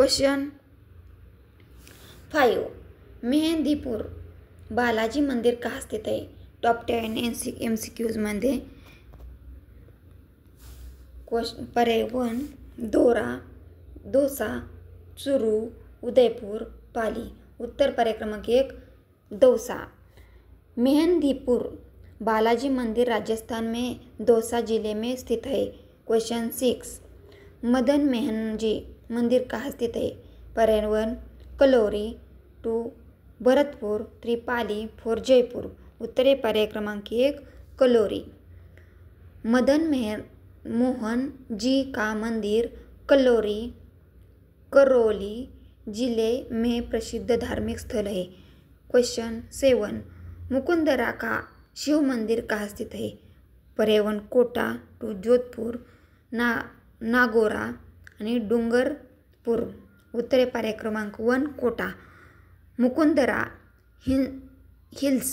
Question 5 Mehandipur Balaji मंदिर कहाँ स्थित है? टॉप 10 MCQs मध्ये पर्याय 1 दोरा, दौसा, चुरू, उदयपुर, पाली. उत्तर पर्याय क्रमांक 1 दौसा. मेहंदीपुर बालाजी मंदिर राजस्थान में दौसा जिले में स्थित है. क्वेश्चन 6 मदन मोहन जी मंदिर कहाँ स्थित है? पर्याय 1 कलौरी, 2 भरतपुर, 3 पाली, 4 जयपुर. उत्तर पर्याय क्रमांक 1 कलौरी. मदन मोहन जी का मंदिर कलौरी करौली जिले में प्रसिद्ध धार्मिक स्थल है. क्वेश्चन 7 मुकुंदरा का शिव मंदिर कहाँ स्थित है? पर्याय 1 कोटा, 2 जोधपुर, नागौरा आणि डूंगरपुर. उत्तर पर्याय क्रमांक 1 कोटा. मुकुंदरा हिल्स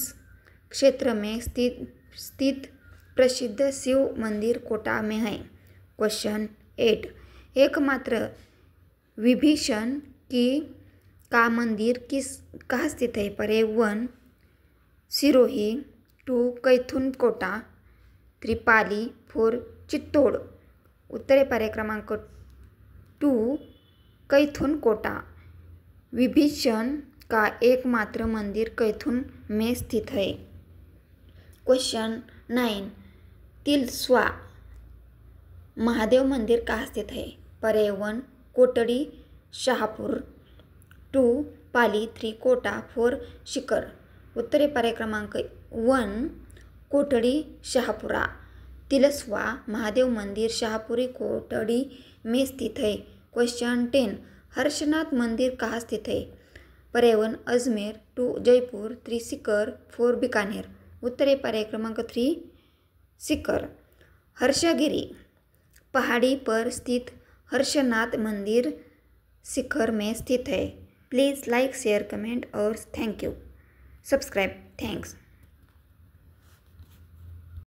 क्षेत्र में स्थित प्रसिद्ध शिव मंदिर कोटा में है. क्वेश्चन 8 एकमात्र विभीषण की का मंदिर कहाँ स्थित है? पर्याय 1 सिरोही, 2 कैथून कोटा, 3 पाली, 4 चित्तौड़. उत्तर पर्याय क्रमांक 2 कैथून कोटा. विभीषण का एकमात्र मंदिर कैथून में स्थित है. क्वेश्चन 9 तिलस्वा महादेव मंदिर कहाँ स्थित है? पर्याय 1 कोटडी शहापूर, 2 पाली, 3 कोटा, 4 शिखर. उत्तर पर्याय क्रमांक 1 कोटडी शहापुरा. तिलस्वा महादेव मंदिर शाहपुरी कोटडी में स्थित है. क्वेश्चन 10 हर्षनाथ मंदिर कहाँ स्थित है? पर्याय 1 अजमेर, 2 जयपुर, 3 सीकर, 4 बीकानेर. उत्तर पर्याय क्रमांक 3 सीकर. हर्षगिरी पहाड़ी पर स्थित हर्षनाथ मंदिर शिखर में स्थित है. प्लीज़ लाइक शेयर कमेंट और थैंक यू सब्सक्राइब. थैंक्स.